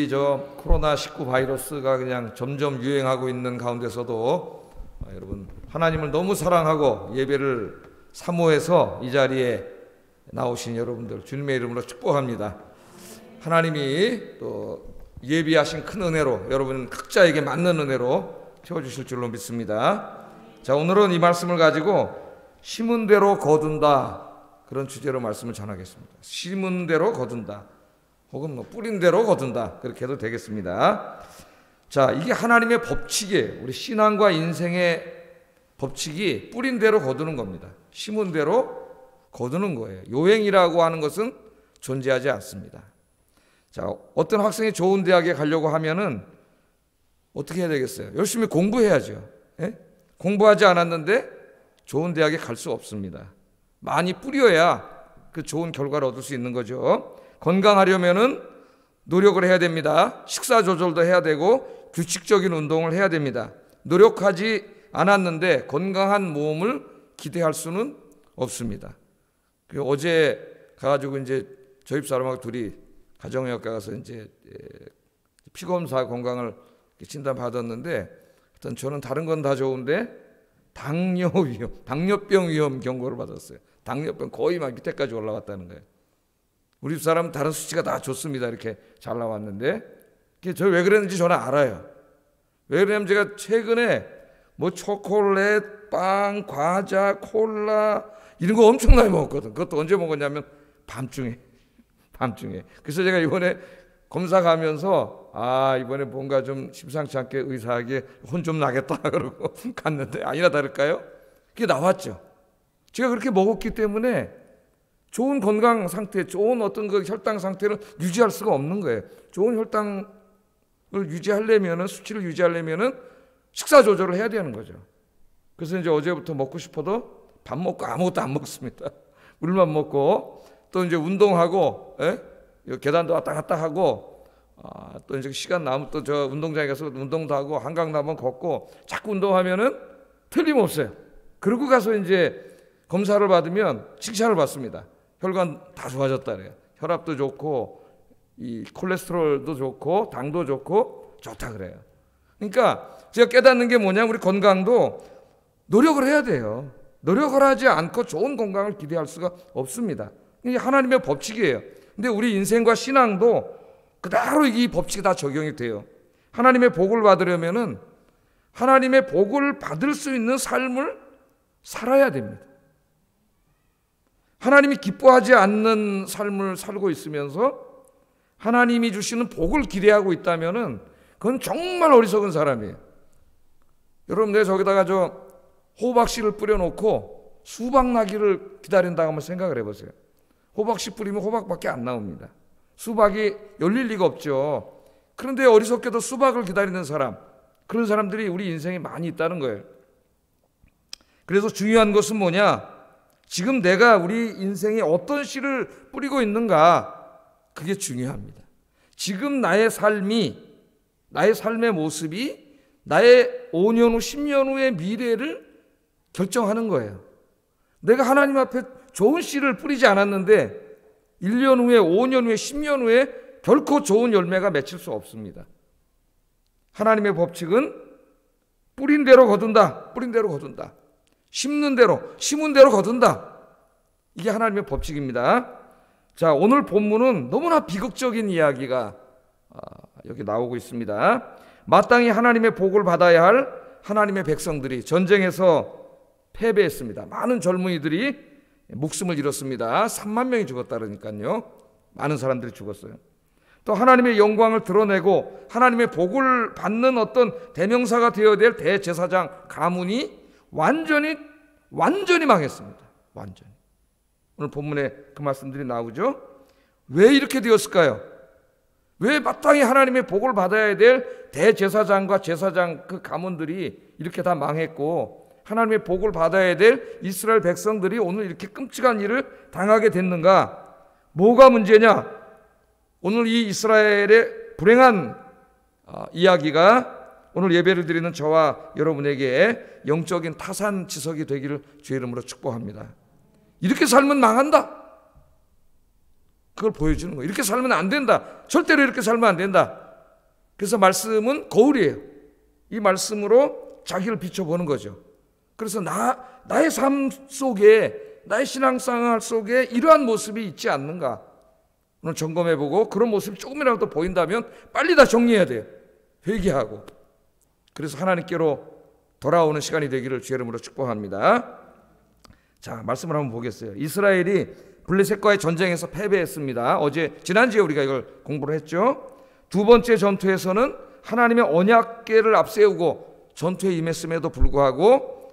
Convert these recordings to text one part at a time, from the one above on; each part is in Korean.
코로나19 바이러스가 그냥 점점 유행하고 있는 가운데서도 여러분 하나님을 너무 사랑하고 예배를 사모해서 이 자리에 나오신 여러분들 주님의 이름으로 축복합니다. 하나님이 또 예비하신 큰 은혜로 여러분 각자에게 맞는 은혜로 채워주실 줄로 믿습니다. 자, 오늘은 이 말씀을 가지고 심은 대로 거둔다, 그런 주제로 말씀을 전하겠습니다. 심은 대로 거둔다, 혹은 뿌린 대로 거둔다, 그렇게 해도 되겠습니다. 자, 이게 하나님의 법칙이에요. 우리 신앙과 인생의 법칙이 뿌린 대로 거두는 겁니다. 심은 대로 거두는 거예요. 요행이라고 하는 것은 존재하지 않습니다. 자, 어떤 학생이 좋은 대학에 가려고 하면은 어떻게 해야 되겠어요? 열심히 공부해야죠. 예? 공부하지 않았는데 좋은 대학에 갈 수 없습니다. 많이 뿌려야 그 좋은 결과를 얻을 수 있는 거죠. 건강하려면은 노력을 해야 됩니다. 식사 조절도 해야 되고 규칙적인 운동을 해야 됩니다. 노력하지 않았는데 건강한 몸을 기대할 수는 없습니다. 어제 가가지고 이제 저희 사람하고 둘이 가정의학과 가서 이제 피검사 건강을 진단 받았는데, 일단 저는 다른 건 다 좋은데 당뇨병 위험 경고를 받았어요. 당뇨병 거의 막 밑에까지 올라갔다는 거예요. 우리 집 사람은 다른 수치가 다 좋습니다. 이렇게 잘 나왔는데, 저 왜 그랬는지 저는 알아요. 왜 그러냐면 제가 최근에 뭐 초콜릿, 빵, 과자, 콜라 이런 거 엄청나게 먹었거든. 그것도 언제 먹었냐면 밤중에. 그래서 제가 이번에 검사 가면서 이번에 뭔가 좀 심상치 않게 의사에게 혼 좀 나겠다 그러고 갔는데 아니나 다를까요? 그게 나왔죠. 제가 그렇게 먹었기 때문에 좋은 건강 상태, 좋은 어떤 그 혈당 상태를 유지할 수가 없는 거예요. 좋은 혈당을 유지하려면은, 수치를 유지하려면은 식사 조절을 해야 되는 거죠. 그래서 이제 어제부터 먹고 싶어도 밥 먹고 아무것도 안 먹습니다. 물만 먹고, 또 이제 운동하고, 계단도 왔다 갔다 하고, 또 이제 시간 나면 또 저 운동장에 가서 운동도 하고, 한강 나면 걷고, 자꾸 운동하면은 틀림없어요. 그러고 가서 이제 검사를 받으면 칭찬을 받습니다. 혈관 다 좋아졌다 그래요. 혈압도 좋고, 이 콜레스테롤도 좋고, 당도 좋고, 좋다 그래요. 그러니까 제가 깨닫는 게 뭐냐, 우리 건강도 노력을 해야 돼요. 노력을 하지 않고 좋은 건강을 기대할 수가 없습니다. 이게 하나님의 법칙이에요. 근데 우리 인생과 신앙도 그대로 이 법칙이 다 적용이 돼요. 하나님의 복을 받으려면은 하나님의 복을 받을 수 있는 삶을 살아야 됩니다. 하나님이 기뻐하지 않는 삶을 살고 있으면서 하나님이 주시는 복을 기대하고 있다면은 그건 정말 어리석은 사람이에요. 여러분, 내가 저기다가 저 호박씨를 뿌려놓고 수박 나기를 기다린다고 한번 생각을 해보세요. 호박씨 뿌리면 호박밖에 안 나옵니다. 수박이 열릴 리가 없죠. 그런데 어리석게도 수박을 기다리는 사람, 그런 사람들이 우리 인생에 많이 있다는 거예요. 그래서 중요한 것은 뭐냐? 지금 내가 우리 인생에 어떤 씨를 뿌리고 있는가, 그게 중요합니다. 지금 나의 삶이, 나의 삶의 모습이 나의 5년 후, 10년 후의 미래를 결정하는 거예요. 내가 하나님 앞에 좋은 씨를 뿌리지 않았는데 1년 후에, 5년 후에, 10년 후에 결코 좋은 열매가 맺힐 수 없습니다. 하나님의 법칙은 뿌린 대로 거둔다, 뿌린 대로 거둔다. 심은 대로 거둔다. 이게 하나님의 법칙입니다. 자, 오늘 본문은 너무나 비극적인 이야기가 여기 나오고 있습니다. 마땅히 하나님의 복을 받아야 할 하나님의 백성들이 전쟁에서 패배했습니다. 많은 젊은이들이 목숨을 잃었습니다. 3만 명이 죽었다 그러니까요. 많은 사람들이 죽었어요. 또 하나님의 영광을 드러내고 하나님의 복을 받는 어떤 대명사가 되어야 될 대제사장 가문이 완전히 망했습니다. 완전히. 오늘 본문에 그 말씀들이 나오죠. 왜 이렇게 되었을까요? 왜 마땅히 하나님의 복을 받아야 될 대제사장과 제사장 그 가문들이 이렇게 다 망했고, 하나님의 복을 받아야 될 이스라엘 백성들이 오늘 이렇게 끔찍한 일을 당하게 됐는가? 뭐가 문제냐? 오늘 이 이스라엘의 불행한 이야기가 오늘 예배를 드리는 저와 여러분에게 영적인 타산지석이 되기를 주의 이름으로 축복합니다. 이렇게 살면 망한다. 그걸 보여주는 거예요. 이렇게 살면 안 된다. 절대로 이렇게 살면 안 된다. 그래서 말씀은 거울이에요. 이 말씀으로 자기를 비춰보는 거죠. 그래서 나의 삶 속에, 나의 신앙생활 속에 이러한 모습이 있지 않는가 오늘 점검해보고, 그런 모습이 조금이라도 보인다면 빨리 다 정리해야 돼요. 회개하고. 그래서 하나님께로 돌아오는 시간이 되기를 주의 이름으로 축복합니다. 자, 말씀을 한번 보겠어요. 이스라엘이 블레셋과의 전쟁에서 패배했습니다. 지난주에 우리가 이걸 공부를 했죠. 두 번째 전투에서는 하나님의 언약궤를 앞세우고 전투에 임했음에도 불구하고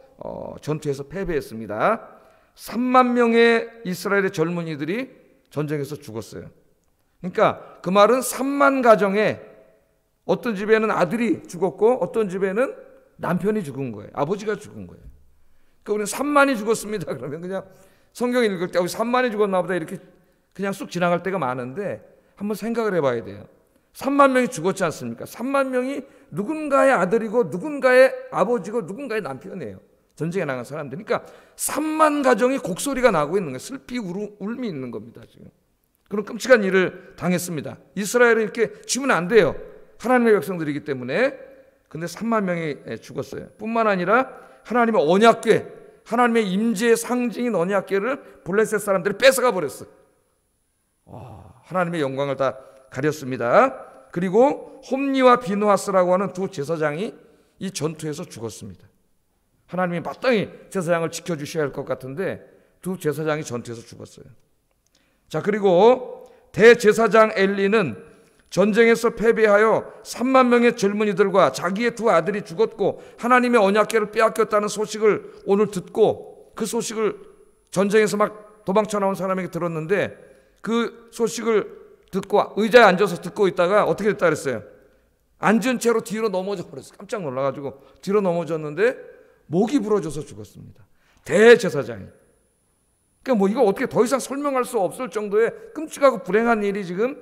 전투에서 패배했습니다. 3만 명의 이스라엘의 젊은이들이 전쟁에서 죽었어요. 그러니까 그 말은 3만 가정에 어떤 집에는 아들이 죽었고 어떤 집에는 남편이 죽은 거예요. 아버지가 죽은 거예요. 그러니까 우리는 3만이 죽었습니다. 그러면 그냥 성경 읽을 때 3만이 죽었나 보다 이렇게 그냥 쑥 지나갈 때가 많은데, 한번 생각을 해봐야 돼요. 3만 명이 죽었지 않습니까? 3만 명이 누군가의 아들이고 누군가의 아버지고 누군가의 남편이에요. 전쟁에 나간 사람들. 그러니까 3만 가정이 곡소리가 나고 있는 거예요. 슬피 울음이 있는 겁니다. 지금 그런 끔찍한 일을 당했습니다. 이스라엘은 이렇게 지면 안 돼요. 하나님의 백성들이기 때문에. 근데 3만 명이 죽었어요. 뿐만 아니라 하나님의 언약궤, 하나님의 임재의 상징인 언약궤를 블레셋 사람들이 뺏어가 버렸어요. 하나님의 영광을 다 가렸습니다. 그리고 홈니와 비누하스라고 하는 두 제사장이 이 전투에서 죽었습니다. 하나님이 마땅히 제사장을 지켜주셔야 할 것 같은데 두 제사장이 전투에서 죽었어요. 자, 그리고 대제사장 엘리는 전쟁에서 패배하여 3만 명의 젊은이들과 자기의 두 아들이 죽었고 하나님의 언약궤를 빼앗겼다는 소식을 오늘 듣고, 그 소식을 전쟁에서 막 도망쳐 나온 사람에게 들었는데, 그 소식을 듣고 의자에 앉아서 듣고 있다가 어떻게 됐다 그랬어요? 앉은 채로 뒤로 넘어져 버렸어요. 깜짝 놀라가지고 뒤로 넘어졌는데 목이 부러져서 죽었습니다. 대제사장이. 그러니까 뭐 이거 어떻게 더 이상 설명할 수 없을 정도의 끔찍하고 불행한 일이 지금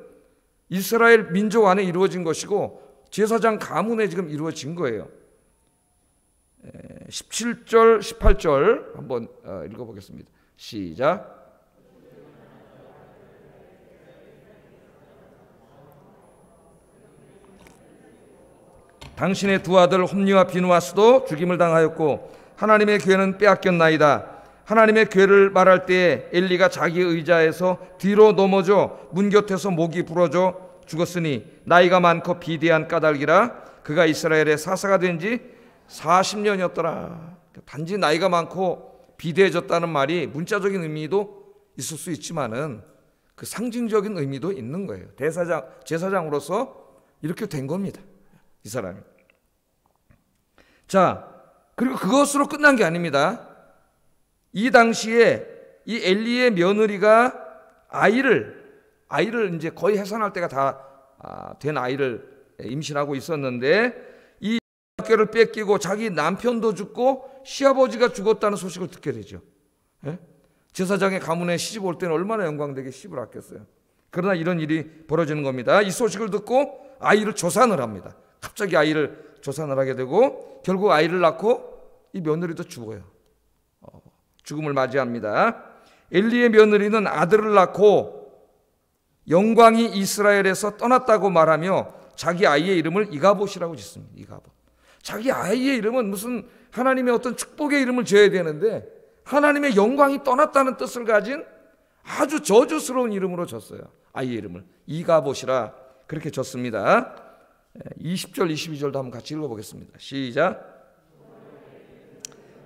이스라엘 민족 안에 이루어진 것이고 제사장 가문에 지금 이루어진 거예요. 17절 18절 한번 읽어보겠습니다. 시작. 당신의 두 아들 홈니와 비누하스도 죽임을 당하였고 하나님의 궤는 빼앗겼나이다. 하나님의 궤를 말할 때에 엘리가 자기 의자에서 뒤로 넘어져 문 곁에서 목이 부러져 죽었으니 나이가 많고 비대한 까닭이라. 그가 이스라엘의 사사가 된 지 40년이었더라. 단지 나이가 많고 비대해졌다는 말이 문자적인 의미도 있을 수 있지만은 그 상징적인 의미도 있는 거예요. 제사장으로서 이렇게 된 겁니다, 이 사람이. 자, 그리고 그것으로 끝난 게 아닙니다. 이 당시에 이 엘리의 며느리가 아이를 이제 거의 해산할 때가 다 된 아이를 임신하고 있었는데, 이 학교를 뺏기고 자기 남편도 죽고 시아버지가 죽었다는 소식을 듣게 되죠. 예? 제사장의 가문에 시집 올 때는 얼마나 영광되게 시집을 아꼈어요. 그러나 이런 일이 벌어지는 겁니다. 이 소식을 듣고 아이를 조산을 합니다. 갑자기 아이를 조산을 하게 되고 결국 아이를 낳고 이 며느리도 죽어요. 죽음을 맞이합니다. 엘리의 며느리는 아들을 낳고 영광이 이스라엘에서 떠났다고 말하며 자기 아이의 이름을 이가봇이라고 짓습니다. 이가봇. 자기 아이의 이름은 무슨 하나님의 어떤 축복의 이름을 지어야 되는데 하나님의 영광이 떠났다는 뜻을 가진 아주 저주스러운 이름으로 졌어요. 아이의 이름을 이가봇이라 그렇게 졌습니다. 20절 22절도 한번 같이 읽어보겠습니다. 시작.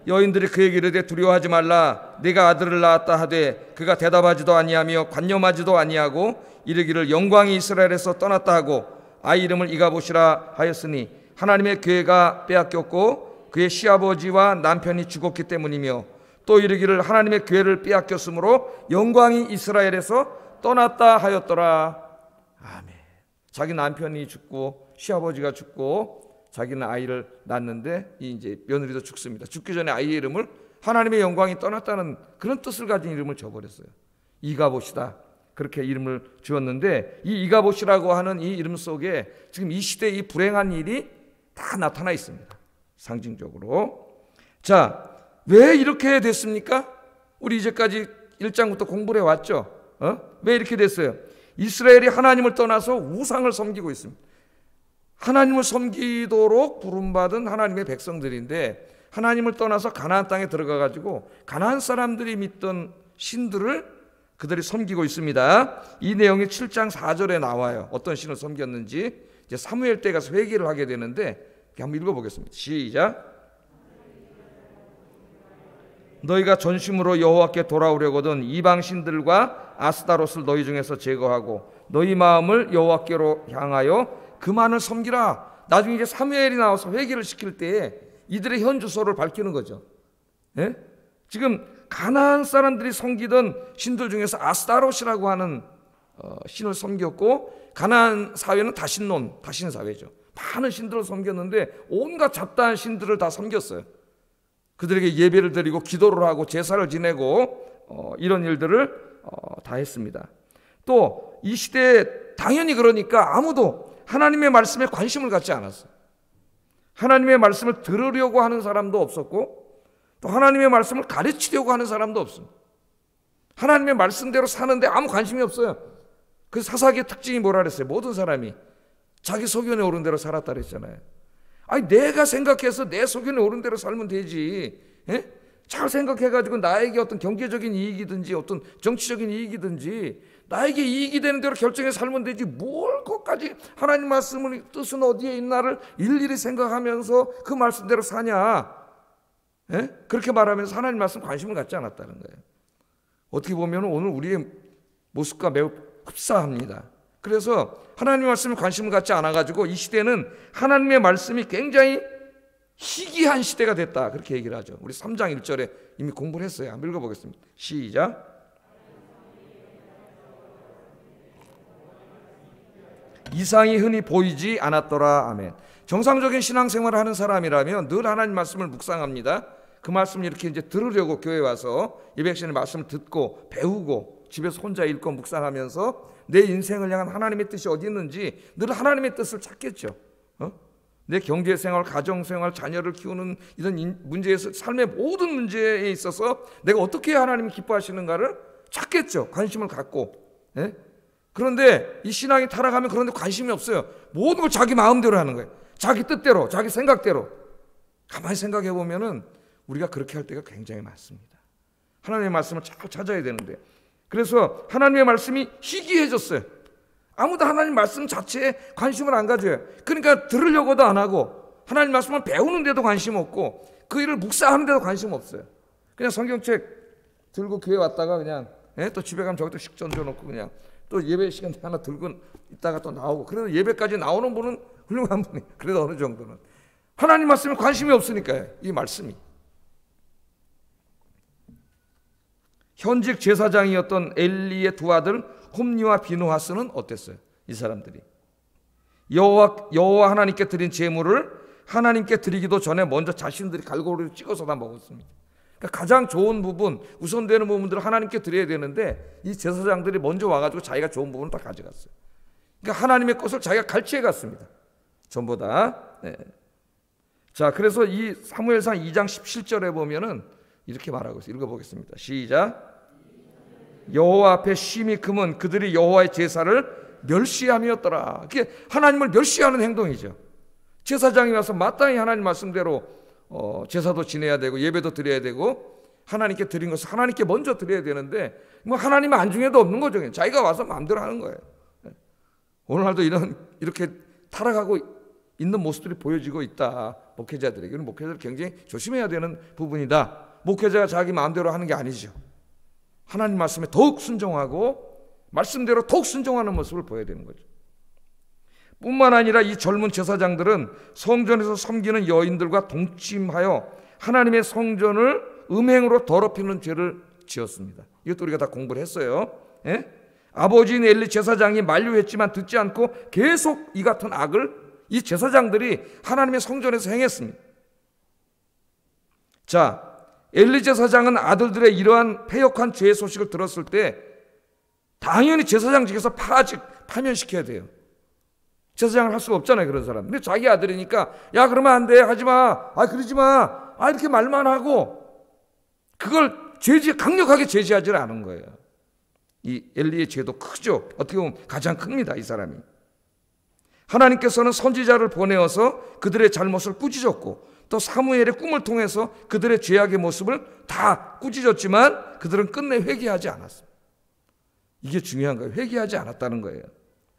여인들이 그에게 이르되 두려워하지 말라. 내가 아들을 낳았다 하되 그가 대답하지도 아니하며 관념하지도 아니하고 이르기를 영광이 이스라엘에서 떠났다 하고 아이 이름을 이가봇이라 하였으니 하나님의 궤가 빼앗겼고 그의 시아버지와 남편이 죽었기 때문이며 또 이르기를 하나님의 궤를 빼앗겼으므로 영광이 이스라엘에서 떠났다 하였더라. 아멘. 자기 남편이 죽고 시아버지가 죽고 자기는 아이를 낳는데 이제 며느리도 죽습니다. 죽기 전에 아이의 이름을 하나님의 영광이 떠났다는 그런 뜻을 가진 이름을 줘버렸어요. 이가봇이다. 그렇게 이름을 지었는데 이 이가봇이라고 하는 이 이름 속에 지금 이 시대의 이 불행한 일이 다 나타나 있습니다. 상징적으로. 자, 왜 이렇게 됐습니까? 우리 이제까지 1장부터 공부를 해왔죠. 왜 이렇게 됐어요? 이스라엘이 하나님을 떠나서 우상을 섬기고 있습니다. 하나님을 섬기도록 부름받은 하나님의 백성들인데 하나님을 떠나서 가나안 땅에 들어가 가지고 가나안 사람들이 믿던 신들을 그들이 섬기고 있습니다. 이 내용이 7장 4절에 나와요. 어떤 신을 섬겼는지. 이제 사무엘 때 가서 회개를 하게 되는데 한번 읽어보겠습니다. 시작. 너희가 전심으로 여호와께 돌아오려거든 이방 신들과 아스타롯을 너희 중에서 제거하고 너희 마음을 여호와께로 향하여 그만을 섬기라. 나중에 이제 사무엘이 나와서 회개를 시킬 때에 이들의 현 주소를 밝히는 거죠. 예? 지금 가나안 사람들이 섬기던 신들 중에서 아스타롯이라고 하는 신을 섬겼고 가나안 사회는 다신 사회죠. 많은 신들을 섬겼는데 온갖 잡다한 신들을 다 섬겼어요. 그들에게 예배를 드리고 기도를 하고 제사를 지내고 이런 일들을 다 했습니다. 또 이 시대에 당연히 그러니까 아무도 하나님의 말씀에 관심을 갖지 않았어요. 하나님의 말씀을 들으려고 하는 사람도 없었고 또 하나님의 말씀을 가르치려고 하는 사람도 없습니다. 하나님의 말씀대로 사는데 아무 관심이 없어요. 그 사사기의 특징이 뭐라 그랬어요? 모든 사람이 자기 소견에 오른 대로 살았다 그랬잖아요. 아니 내가 생각해서 내 소견에 오른 대로 살면 되지. 예? 잘 생각해가지고 나에게 어떤 경제적인 이익이든지 어떤 정치적인 이익이든지 나에게 이익이 되는 대로 결정해 살면 되지 뭘 그것까지 하나님 말씀의 뜻은 어디에 있나를 일일이 생각하면서 그 말씀대로 사냐. 예? 그렇게 말하면서 하나님 말씀 관심을 갖지 않았다는 거예요. 어떻게 보면 오늘 우리의 모습과 매우 흡사합니다. 그래서 하나님의 말씀에 관심을 갖지 않아가지고 이 시대는 하나님의 말씀이 굉장히 희귀한 시대가 됐다 그렇게 얘기를 하죠. 우리 3장 1절에 이미 공부를 했어요. 한번 읽어보겠습니다. 시작. 이상이 흔히 보이지 않았더라. 아멘. 정상적인 신앙생활을 하는 사람이라면 늘 하나님 말씀을 묵상합니다. 그 말씀을 이렇게 이제 들으려고 교회 와서 예배시간에 말씀을 듣고 배우고 집에서 혼자 읽고 묵상하면서 내 인생을 향한 하나님의 뜻이 어디 있는지 늘 하나님의 뜻을 찾겠죠. 내 경제생활, 가정생활, 자녀를 키우는 이런 문제에서 삶의 모든 문제에 있어서 내가 어떻게 해야 하나님이 기뻐하시는가를 찾겠죠. 관심을 갖고. 예? 그런데 이 신앙이 타락하면 그런데 관심이 없어요. 모든 걸 자기 마음대로 하는 거예요. 자기 뜻대로, 자기 생각대로. 가만히 생각해 보면은 우리가 그렇게 할 때가 굉장히 많습니다. 하나님의 말씀을 잘 찾아야 되는데 그래서 하나님의 말씀이 희귀해졌어요. 아무도 하나님 말씀 자체에 관심을 안 가져요. 그러니까 들으려고도 안 하고 하나님 말씀을 배우는데도 관심 없고 그 일을 묵상하는데도 관심 없어요. 그냥 성경책 들고 교회 왔다가 그냥 또 집에 가면 저기도 식 던져놓고 그냥 또 예배 시간 하나 들고 있다가 또 나오고 그래도 예배까지 나오는 분은 훌륭한 분이 그래도 어느 정도는 하나님 말씀에 관심이 없으니까요. 이 말씀이 현직 제사장이었던 엘리의 두 아들 홈니와 비누하스는 어땠어요? 이 사람들이 여호와 하나님께 드린 제물을 하나님께 드리기도 전에 먼저 자신들이 갈고리를 찍어서 다 먹었습니다. 그러니까 가장 좋은 부분, 우선되는 부분들을 하나님께 드려야 되는데 이 제사장들이 먼저 와가지고 자기가 좋은 부분을 다 가져갔어요. 그러니까 하나님의 것을 자기가 갈취해 갔습니다. 전부 다. 네. 자, 그래서 이 사무엘상 2장 17절에 보면은 이렇게 말하고 있어요. 읽어보겠습니다. 시작. 여호와 앞에 심히 금은 그들이 여호와의 제사를 멸시함이었더라. 그게 하나님을 멸시하는 행동이죠. 제사장이 와서 마땅히 하나님 말씀대로 제사도 지내야 되고 예배도 드려야 되고 하나님께 드린 것을 하나님께 먼저 드려야 되는데 뭐 하나님은 안중에도 없는 거죠. 자기가 와서 마음대로 하는 거예요. 오늘날도 이렇게 타락하고 있는 모습들이 보여지고 있다. 목회자들에게. 목회자들 굉장히 조심해야 되는 부분이다. 목회자가 자기 마음대로 하는 게 아니죠. 하나님 말씀에 더욱 순종하고 말씀대로 더욱 순종하는 모습을 보여야 되는 거죠. 뿐만 아니라 이 젊은 제사장들은 성전에서 섬기는 여인들과 동침하여 하나님의 성전을 음행으로 더럽히는 죄를 지었습니다. 이것도 우리가 다 공부를 했어요. 예? 아버지인 엘리 제사장이 만류했지만 듣지 않고 계속 이 같은 악을 이 제사장들이 하나님의 성전에서 행했습니다. 자, 엘리 제사장은 아들들의 이러한 패역한 죄의 소식을 들었을 때 당연히 제사장직에서 파면시켜야 돼요. 제사장을 할 수가 없잖아요, 그런 사람. 근데 자기 아들이니까 야 그러면 안 돼, 하지 마, 그러지 마, 이렇게 말만 하고 그걸 강력하게 제지하지 않은 거예요. 이 엘리의 죄도 크죠. 어떻게 보면 가장 큽니다, 이 사람이. 하나님께서는 선지자를 보내어서 그들의 잘못을 꾸짖었고 또 사무엘의 꿈을 통해서 그들의 죄악의 모습을 다 꾸짖었지만 그들은 끝내 회개하지 않았습니다. 이게 중요한 거예요. 회개하지 않았다는 거예요.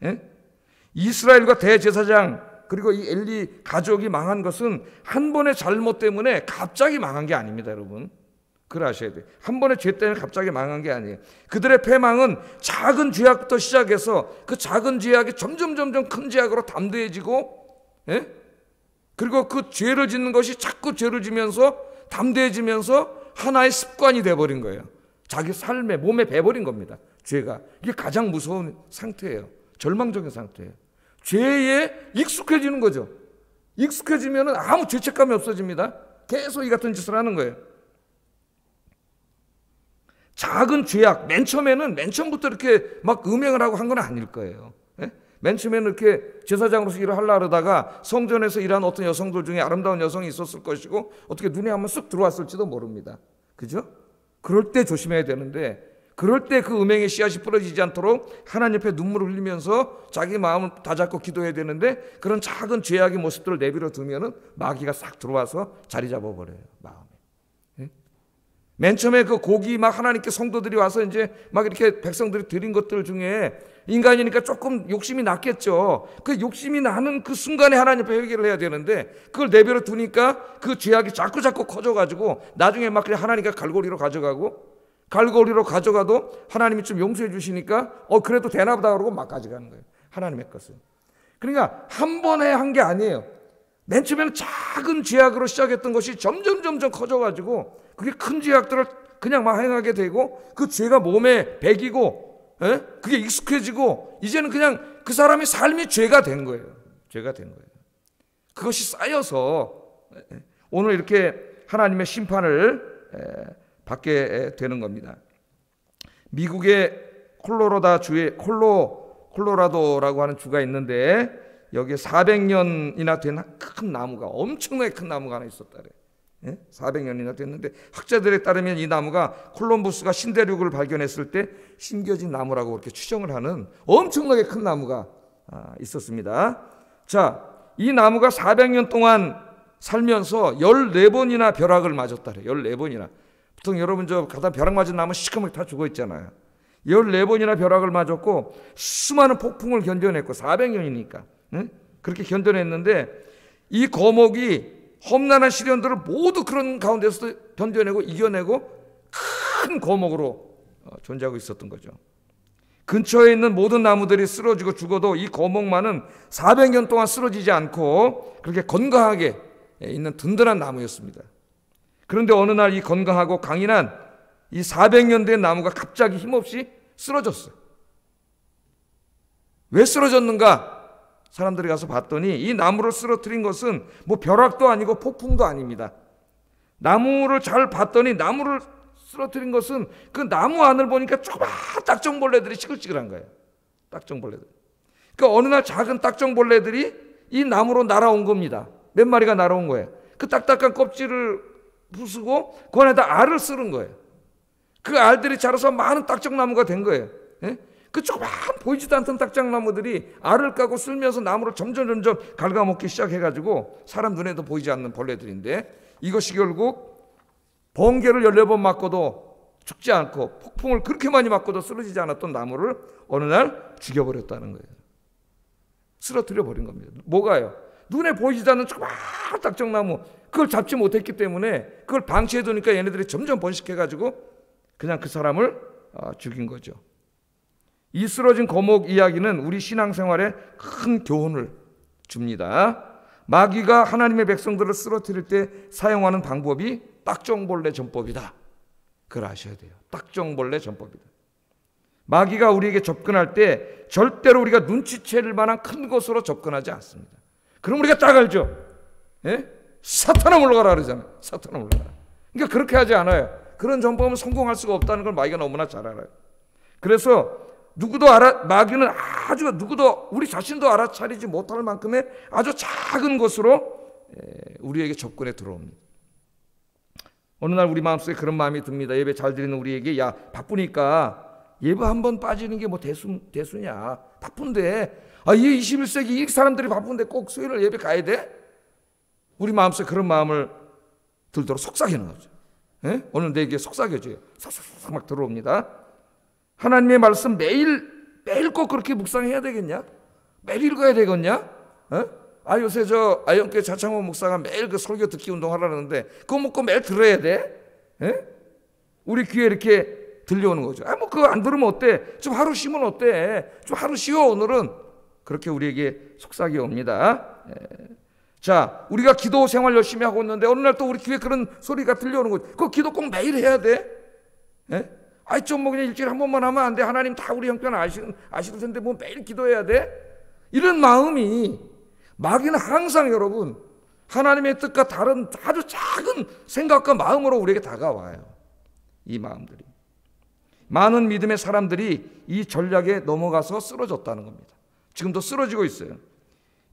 예? 이스라엘과 대제사장 그리고 이 엘리 가족이 망한 것은 한 번의 잘못 때문에 갑자기 망한 게 아닙니다, 여러분. 그걸 아셔야 돼요. 한 번의 죄 때문에 갑자기 망한 게 아니에요. 그들의 패망은 작은 죄악부터 시작해서 그 작은 죄악이 점점 큰 죄악으로 담대해지고, 예? 그리고 그 죄를 짓는 것이 자꾸 죄를 지면서 담대해지면서 하나의 습관이 돼버린 거예요. 자기 삶에 몸에 배버린 겁니다. 죄가. 이게 가장 무서운 상태예요. 절망적인 상태예요. 죄에 익숙해지는 거죠. 익숙해지면 아무 죄책감이 없어집니다. 계속 이 같은 짓을 하는 거예요. 작은 죄악, 맨 처음부터 이렇게 막 음행을 하고 한 건 아닐 거예요. 예? 맨 처음에는 이렇게 제사장으로서 일을 하려고 그러다가 성전에서 일하는 어떤 여성들 중에 아름다운 여성이 있었을 것이고 어떻게 눈에 한번 쓱 들어왔을지도 모릅니다. 그죠? 그럴 때 조심해야 되는데 그럴 때 그 음행의 씨앗이 부러지지 않도록 하나님 앞에 눈물을 흘리면서 자기 마음을 다잡고 기도해야 되는데 그런 작은 죄악의 모습들을 내버려 두면은 마귀가 싹 들어와서 자리 잡아버려요. 마음에. 예? 맨 처음에 그 고기 막 하나님께 성도들이 와서 이제 막 이렇게 백성들이 드린 것들 중에 인간이니까 조금 욕심이 났겠죠. 그 욕심이 나는 그 순간에 하나님 앞에 회개를 해야 되는데 그걸 내버려 두니까 그 죄악이 자꾸 커져가지고 나중에 막 그냥 하나님께 갈고리로 가져가도 하나님이 좀 용서해 주시니까 그래도 되나보다 그러고 막 가져가는 거예요. 하나님의 것을. 그러니까 한 번에 한 게 아니에요. 맨 처음에는 작은 죄악으로 시작했던 것이 점점 커져가지고 그게 큰 죄악들을 그냥 막 행하게 되고 그 죄가 몸에 배기고 그게 익숙해지고 이제는 그냥 그 사람의 삶이 죄가 된 거예요. 죄가 된 거예요. 그것이 쌓여서 오늘 이렇게 하나님의 심판을 받게 되는 겁니다. 미국의 콜로라도라고 하는 주가 있는데 여기에 400년이나 된 큰 나무가 엄청나게 큰 나무가 하나 있었다 그래요. 400년이나 됐는데 학자들에 따르면 이 나무가 콜럼부스가 신대륙을 발견했을 때 심겨진 나무라고 그렇게 추정을 하는 엄청나게 큰 나무가 있었습니다. 자, 이 나무가 400년 동안 살면서 14번이나 벼락을 맞았다 그래요. 14번이나. 보통 여러분 가다 벼락 맞은 나무 시커멓게 다 죽어 있잖아요. 14번이나 벼락을 맞았고 수많은 폭풍을 견뎌냈고 400년이니까 그렇게 견뎌냈는데 이 거목이 험난한 시련들을 모두 그런 가운데서 견뎌내고 이겨내고 큰 거목으로 존재하고 있었던 거죠. 근처에 있는 모든 나무들이 쓰러지고 죽어도 이 거목만은 400년 동안 쓰러지지 않고 그렇게 건강하게 있는 든든한 나무였습니다. 그런데 어느 날 이 건강하고 강인한 이 400년 된 나무가 갑자기 힘없이 쓰러졌어요. 왜 쓰러졌는가? 사람들이 가서 봤더니 이 나무를 쓰러뜨린 것은 뭐 벼락도 아니고 폭풍도 아닙니다. 나무를 잘 봤더니 나무를 쓰러뜨린 것은 그 나무 안을 보니까 조그만 딱정벌레들이 시끌시끌한 거예요. 딱정벌레들. 그러니까 어느 날 작은 딱정벌레들이 이 나무로 날아온 겁니다. 몇 마리가 날아온 거예요. 그 딱딱한 껍질을 부수고 그 안에다 알을 쓰는 거예요. 그 알들이 자라서 많은 딱정나무가 된 거예요. 예? 그 조그만 보이지도 않던 딱정나무들이 알을 까고 쓸면서 나무를 점점 갉아먹기 시작해가지고 사람 눈에도 보이지 않는 벌레들인데 이것이 결국 번개를 14번 맞고도 죽지 않고 폭풍을 그렇게 많이 맞고도 쓰러지지 않았던 나무를 어느 날 죽여버렸다는 거예요. 쓰러뜨려 버린 겁니다. 뭐가요? 눈에 보이지도 않는 조그만 딱정나무 그걸 잡지 못했기 때문에 그걸 방치해두니까 얘네들이 점점 번식해가지고 그냥 그 사람을 죽인 거죠. 이 쓰러진 거목 이야기는 우리 신앙생활에 큰 교훈을 줍니다. 마귀가 하나님의 백성들을 쓰러뜨릴 때 사용하는 방법이 딱정벌레 전법이다. 그걸 아셔야 돼요. 딱정벌레 전법이다. 마귀가 우리에게 접근할 때 절대로 우리가 눈치챌 만한 큰 것으로 접근하지 않습니다. 그럼 우리가 딱 알죠. 예? 사탄아 물러가라 그러잖아요. 사탄아 물러가라. 그러니까 그렇게 하지 않아요. 그런 전법은 성공할 수가 없다는 걸 마귀가 너무나 잘 알아요. 그래서 마귀는 누구도 우리 자신도 알아차리지 못할 만큼의 아주 작은 것으로 우리에게 접근해 들어옵니다. 어느 날 우리 마음속에 그런 마음이 듭니다. 예배 잘 드리는 우리에게 바쁘니까 예배 한번 빠지는 게 뭐 대수냐. 바쁜데 이 21세기 이 사람들이 바쁜데 꼭 수요일 예배 가야 돼? 우리 마음속에 그런 마음을 들도록 속삭이는 거죠. 예? 오늘 내게 속삭여줘요. 싹싹싹 막 들어옵니다. 하나님의 말씀 매일 꼭 그렇게 묵상해야 되겠냐? 매일 읽어야 되겠냐? 요새 저 아영교회 자창호 목사가 매일 그 설교 듣기 운동 하라는데 그거 먹고 매일 들어야 돼? 예? 우리 귀에 이렇게 들려오는 거죠. 그거 안 들으면 어때? 좀 하루 쉬면 어때? 좀 하루 쉬어 오늘은. 그렇게 우리에게 속삭여 옵니다. 자, 우리가 기도 생활 열심히 하고 있는데 어느 날 또 우리 귀에 그런 소리가 들려오는 거죠. 그 기도 꼭 매일 해야 돼? 좀 그냥 일주일에 한 번만 하면 안 돼? 하나님 다 우리 형편 아실 텐데 뭐 매일 기도해야 돼? 이런 마음이 마귀는 항상 여러분 하나님의 뜻과 다른 아주 작은 생각과 마음으로 우리에게 다가와요. 이 마음들이. 많은 믿음의 사람들이 이 전략에 넘어가서 쓰러졌다는 겁니다. 지금도 쓰러지고 있어요.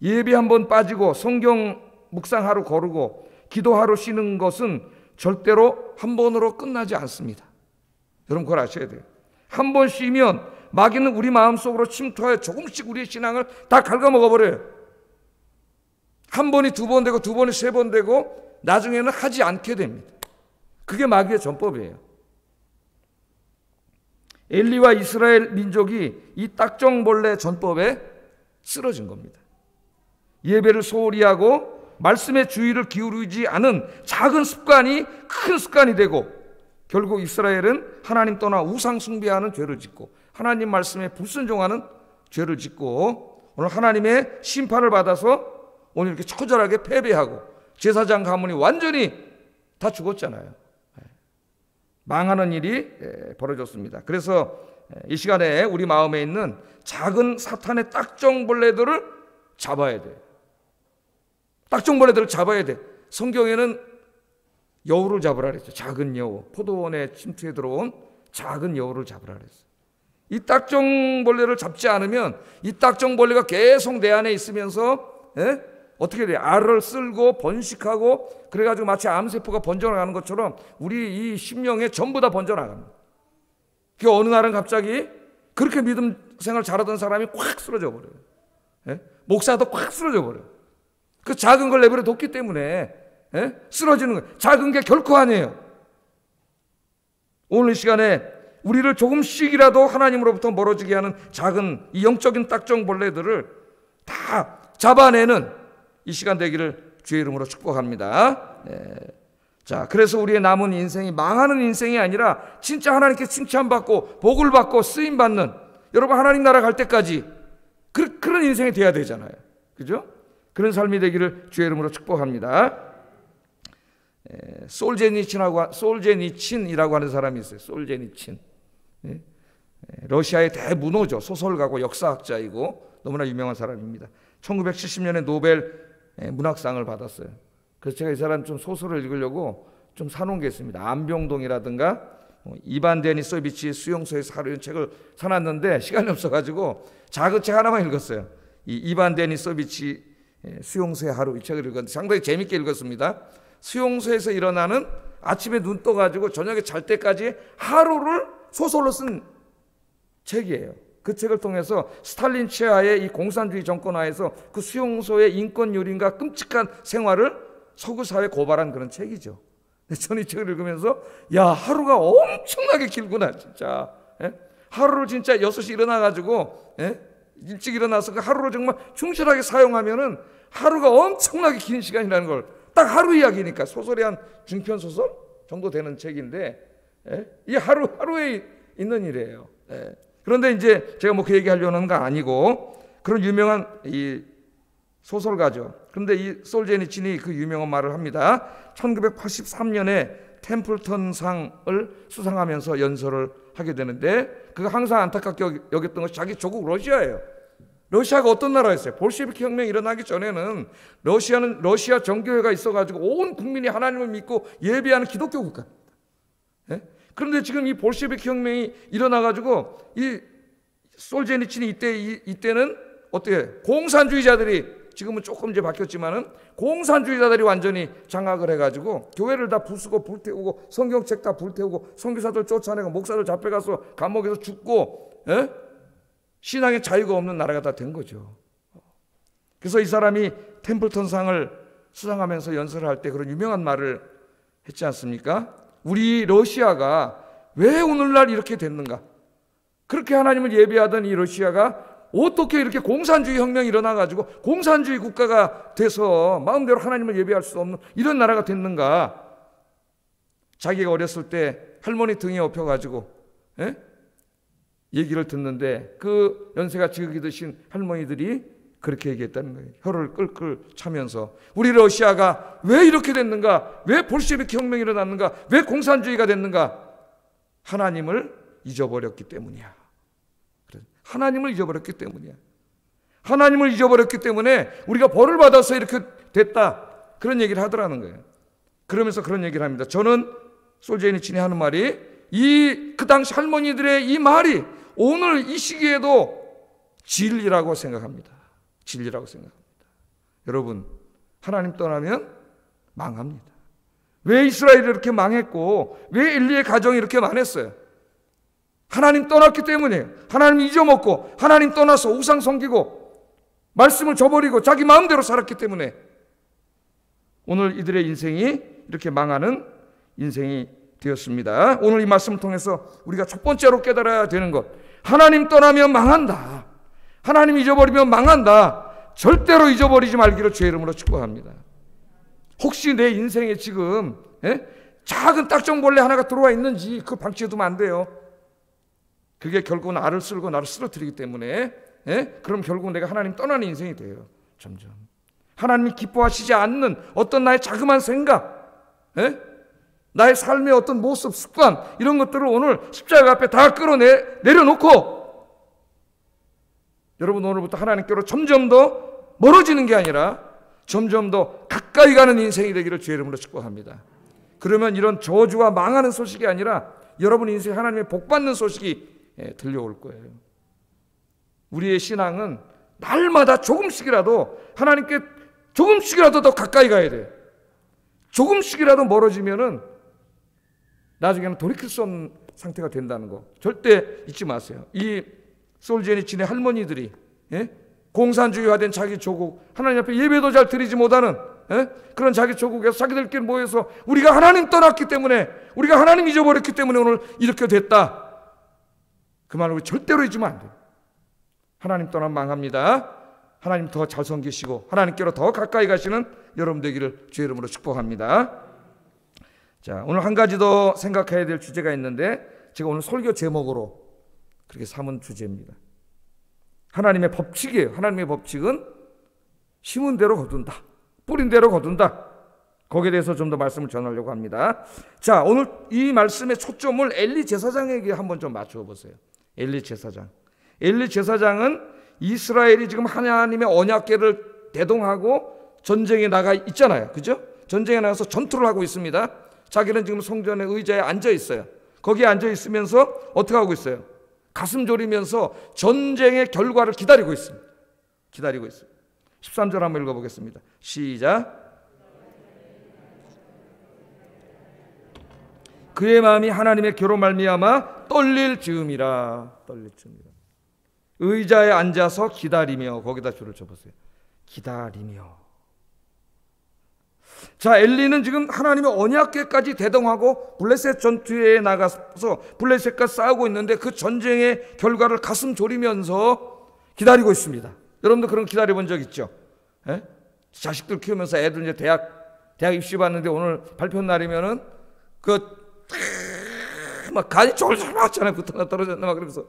예배 한번 빠지고 성경 묵상하러 거르고 기도하러 쉬는 것은 절대로 한 번으로 끝나지 않습니다. 여러분 그걸 아셔야 돼요. 한 번 쉬면 마귀는 우리 마음속으로 침투하여 조금씩 우리의 신앙을 다 갉아먹어버려요. 한 번이 두 번 되고 두 번이 세 번 되고 나중에는 하지 않게 됩니다. 그게 마귀의 전법이에요. 엘리와 이스라엘 민족이 이 딱정벌레 전법에 쓰러진 겁니다. 예배를 소홀히 하고 말씀에 주의를 기울이지 않은 작은 습관이 큰 습관이 되고 결국 이스라엘은 하나님 떠나 우상 숭배하는 죄를 짓고 하나님 말씀에 불순종하는 죄를 짓고 오늘 하나님의 심판을 받아서 오늘 이렇게 처절하게 패배하고 제사장 가문이 완전히 다 죽었잖아요. 망하는 일이 벌어졌습니다. 그래서 이 시간에 우리 마음에 있는 작은 사탄의 딱정벌레들을 잡아야 돼요. 딱정벌레들을 잡아야 돼. 성경에는 여우를 잡으라 그랬죠. 작은 여우. 포도원에 침투해 들어온 작은 여우를 잡으라 그랬어요. 이 딱정벌레를 잡지 않으면 이 딱정벌레가 계속 내 안에 있으면서 어떻게 돼요? 알을 쓸고 번식하고 그래가지고 마치 암세포가 번져나가는 것처럼 우리 이 심령에 전부 다 번져나갑니다. 그 어느 날은 갑자기 그렇게 믿음 생활 잘하던 사람이 꽉 쓰러져 버려요. 목사도 꽉 쓰러져 버려요. 그 작은 걸 내버려 뒀기 때문에 쓰러지는 거예요. 작은 게 결코 아니에요. 오늘 이 시간에 우리를 조금씩이라도 하나님으로부터 멀어지게 하는 작은 이 영적인 딱정벌레들을 다 잡아내는 이 시간 되기를 주의 이름으로 축복합니다. 자, 그래서 우리의 남은 인생이 망하는 인생이 아니라 진짜 하나님께 칭찬받고 복을 받고 쓰임받는 여러분 하나님 나라 갈 때까지 그런 인생이 돼야 되잖아요. 그죠? 그런 삶이 되기를 주의 이름으로 축복합니다. 솔제니친이라고 하는 사람이 있어요. 솔제니친. 러시아의 대문호죠. 소설가고 역사학자이고 너무나 유명한 사람입니다. 1970년에 노벨 문학상을 받았어요. 그래서 제가 이 사람 좀 소설을 읽으려고 좀 사놓은 게 있습니다. 안병동이라든가 이반 데니소비치 수용소에서 하루 이런 책을 사놨는데 시간이 없어가지고 작은 책 하나만 읽었어요. 이 이반 데니소비치 수용소의 하루 이 책을 읽었는데 상당히 재밌게 읽었습니다. 수용소에서 일어나는 아침에 눈 떠가지고 저녁에 잘 때까지 하루를 소설로 쓴 책이에요. 그 책을 통해서 스탈린 치하의 이 공산주의 정권 하에서 그 수용소의 인권 유린과 끔찍한 생활을 서구 사회에 고발한 그런 책이죠. 저는 이 책을 읽으면서 야 하루가 엄청나게 길구나 진짜. 하루를 진짜 6시 일어나가지고 일찍 일어나서 그 하루를 정말 충실하게 사용하면은 하루가 엄청나게 긴 시간이라는 걸 딱 하루 이야기니까 소설이 한 중편 소설 정도 되는 책인데 이 하루에 있는 일이에요. 그런데 이제 제가 뭐 그 얘기하려는 건 아니고 그런 유명한 이 소설가죠. 그런데 이 솔제니친이 그 유명한 말을 합니다. 1983년에 템플턴상을 수상하면서 연설을 하게 되는데 그가 항상 안타깝게 여겼던 것이 자기 조국 러시아예요. 러시아가 어떤 나라였어요? 볼셰비키 혁명이 일어나기 전에는 러시아는 러시아 정교회가 있어가지고 온 국민이 하나님을 믿고 예배하는 기독교 국가입니다. 그런데 지금 이 볼셰비키 혁명이 일어나가지고 이 솔제니친이 이때는 어떻게 공산주의자들이 지금은 조금 이제 바뀌었지만은 공산주의자들이 완전히 장악을 해가지고 교회를 다 부수고 불태우고 성경책 다 불태우고 선교사들 쫓아내고 목사들 잡혀가서 감옥에서 죽고 신앙의 자유가 없는 나라가 다 된 거죠. 그래서 이 사람이 템플턴상을 수상하면서 연설을 할 때 그런 유명한 말을 했지 않습니까? 우리 러시아가 왜 오늘날 이렇게 됐는가? 그렇게 하나님을 예배하던 이 러시아가 어떻게 이렇게 공산주의 혁명이 일어나가지고 공산주의 국가가 돼서 마음대로 하나님을 예배할 수 없는 이런 나라가 됐는가? 자기가 어렸을 때 할머니 등에 업혀가지고 얘기를 듣는데 그 연세가 지극히 드신 할머니들이 그렇게 얘기했다는 거예요. 혀를 끌끌 차면서 우리 러시아가 왜 이렇게 됐는가? 왜 볼셰비키 혁명이 일어났는가? 왜 공산주의가 됐는가? 하나님을 잊어버렸기 때문이야. 하나님을 잊어버렸기 때문이야. 하나님을 잊어버렸기 때문에 우리가 벌을 받아서 이렇게 됐다. 그런 얘기를 하더라는 거예요. 그러면서 그런 얘기를 합니다. 저는 솔제니친이 하는 말이 그 당시 할머니들의 이 말이 오늘 이 시기에도 진리라고 생각합니다. 진리라고 생각합니다. 여러분, 하나님 떠나면 망합니다. 왜 이스라엘이 이렇게 망했고 왜 엘리의 가정이 이렇게 망했어요? 하나님 떠났기 때문이에요. 하나님 잊어먹고 하나님 떠나서 우상 섬기고 말씀을 저버리고 자기 마음대로 살았기 때문에 오늘 이들의 인생이 이렇게 망하는 인생이 되었습니다. 오늘 이 말씀을 통해서 우리가 첫 번째로 깨달아야 되는 것, 하나님 떠나면 망한다. 하나님 잊어버리면 망한다. 절대로 잊어버리지 말기를 주의 이름으로 축복합니다. 혹시 내 인생에 지금 작은 딱정벌레 하나가 들어와 있는지 그걸 방치해두면 안 돼요. 그게 결국 나를 쓸고 나를 쓰러뜨리기 때문에 그럼 결국 내가 하나님 떠나는 인생이 돼요. 점점 하나님이 기뻐하시지 않는 어떤 나의 자그마한 생각, 나의 삶의 어떤 모습, 습관 이런 것들을 오늘 십자가 앞에 다 내려놓고 여러분 오늘부터 하나님께로 점점 더 멀어지는 게 아니라 점점 더 가까이 가는 인생이 되기를 주의 이름으로 축복합니다. 그러면 이런 저주와 망하는 소식이 아니라 여러분 인생에 하나님의 복받는 소식이 들려올 거예요. 우리의 신앙은 날마다 조금씩이라도 하나님께 조금씩이라도 더 가까이 가야 돼요. 조금씩이라도 멀어지면은 나중에는 돌이킬 수 없는 상태가 된다는 거 절대 잊지 마세요. 이 솔제니친의 할머니들이 공산주의화된 자기 조국, 하나님 앞에 예배도 잘 드리지 못하는 그런 자기 조국에서 자기들끼리 모여서 우리가 하나님 떠났기 때문에, 우리가 하나님 잊어버렸기 때문에 오늘 이렇게 됐다. 그 말을 우리 절대로 잊으면 안 돼요. 하나님 떠나면 망합니다. 하나님 더 잘 섬기시고 하나님께로 더 가까이 가시는 여러분 되기를 주의 이름으로 축복합니다. 자, 오늘 한 가지 더 생각해야 될 주제가 있는데 제가 오늘 설교 제목으로 그렇게 삼은 주제입니다. 하나님의 법칙이에요. 하나님의 법칙은 심은 대로 거둔다. 뿌린 대로 거둔다. 거기에 대해서 좀 더 말씀을 전하려고 합니다. 자, 오늘 이 말씀의 초점을 엘리 제사장에게 한번 좀 맞추어 보세요. 엘리 제사장. 엘리 제사장은 이스라엘이 지금 하나님의 언약궤를 대동하고 전쟁에 나가 있잖아요. 그죠? 전쟁에 나가서 전투를 하고 있습니다. 자기는 지금 성전의 의자에 앉아 있어요. 거기에 앉아 있으면서 어떻게 하고 있어요? 가슴 졸이면서 전쟁의 결과를 기다리고 있습니다. 기다리고 있어요. 13절 한번 읽어보겠습니다. 시작. 그의 마음이 하나님의 교로 말미암아 떨릴 즈음이라. 떨릴 즈음이라. 의자에 앉아서 기다리며, 거기다 줄을 쳐보세요. 기다리며. 자, 엘리는 지금 하나님의 언약궤까지 대동하고 블레셋 전투에 나가서 블레셋과 싸우고 있는데 그 전쟁의 결과를 가슴 졸이면서 기다리고 있습니다. 여러분도 그런 거 기다려본 적 있죠? 자식들 키우면서 애들 이제 대학 입시 봤는데 오늘 발표 날이면은 막 간이 쫄쫄 맞잖아요. 붙었나 떨어졌나 막 그러면서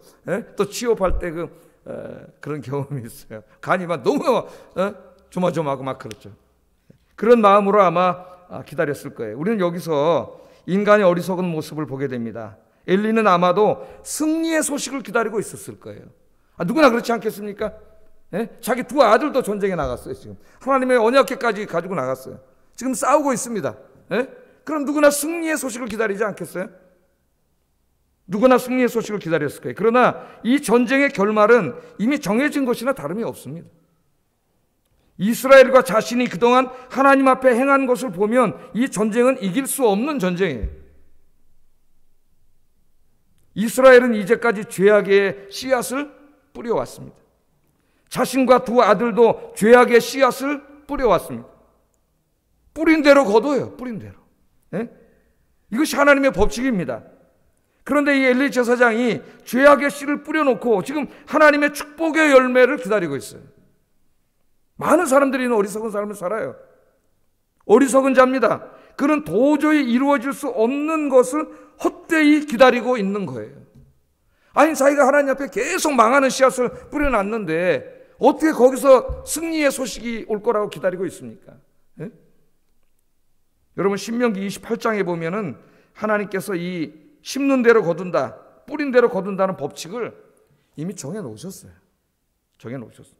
또 취업할 때 그런 경험이 있어요. 간이 막 너무 조마조마하고 막 그렇죠. 그런 마음으로 아마 기다렸을 거예요. 우리는 여기서 인간의 어리석은 모습을 보게 됩니다. 엘리는 아마도 승리의 소식을 기다리고 있었을 거예요. 누구나 그렇지 않겠습니까? 자기 두 아들도 전쟁에 나갔어요. 지금 하나님의 언약궤까지 가지고 나갔어요. 지금 싸우고 있습니다. 그럼 누구나 승리의 소식을 기다리지 않겠어요? 누구나 승리의 소식을 기다렸을 거예요. 그러나 이 전쟁의 결말은 이미 정해진 것이나 다름이 없습니다. 이스라엘과 자신이 그동안 하나님 앞에 행한 것을 보면 이 전쟁은 이길 수 없는 전쟁이에요. 이스라엘은 이제까지 죄악의 씨앗을 뿌려왔습니다. 자신과 두 아들도 죄악의 씨앗을 뿌려왔습니다. 뿌린 대로 거둬요. 뿌린 대로. 예? 이것이 하나님의 법칙입니다. 그런데 이 엘리 제사장이 죄악의 씨를 뿌려놓고 지금 하나님의 축복의 열매를 기다리고 있어요. 많은 사람들이 어리석은 삶을 살아요. 어리석은 자입니다. 그는 도저히 이루어질 수 없는 것을 헛되이 기다리고 있는 거예요. 아니, 자기가 하나님 앞에 계속 망하는 씨앗을 뿌려놨는데 어떻게 거기서 승리의 소식이 올 거라고 기다리고 있습니까? 예? 여러분, 신명기 28장에 보면은 하나님께서 이 심는 대로 거둔다, 뿌린 대로 거둔다는 법칙을 이미 정해놓으셨어요. 정해놓으셨어요.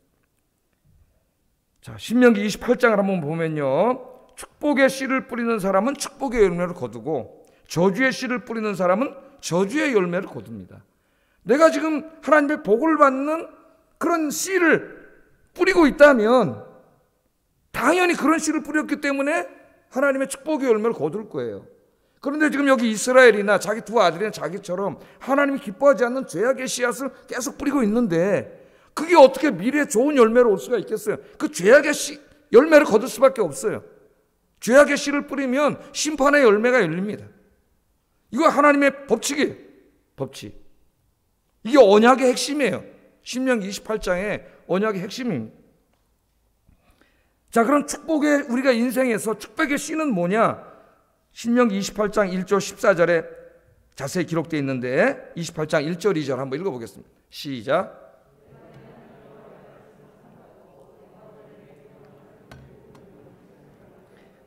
자, 신명기 28장을 한번 보면요, 축복의 씨를 뿌리는 사람은 축복의 열매를 거두고 저주의 씨를 뿌리는 사람은 저주의 열매를 거둡니다. 내가 지금 하나님의 복을 받는 그런 씨를 뿌리고 있다면 당연히 그런 씨를 뿌렸기 때문에 하나님의 축복의 열매를 거둘 거예요. 그런데 지금 여기 이스라엘이나 자기 두 아들이나 자기처럼 하나님이 기뻐하지 않는 죄악의 씨앗을 계속 뿌리고 있는데 그게 어떻게 미래에 좋은 열매로 올 수가 있겠어요? 그 죄악의 열매를 거둘 수밖에 없어요. 죄악의 씨를 뿌리면 심판의 열매가 열립니다. 이거 하나님의 법칙이에요. 법칙. 이게 언약의 핵심이에요. 신명기 28장의 언약의 핵심입니다. 자, 그럼 축복의, 우리가 인생에서 축복의 씨는 뭐냐? 신명기 28장 1절 14절에 자세히 기록되어 있는데 28장 1절 2절 한번 읽어보겠습니다. 시작.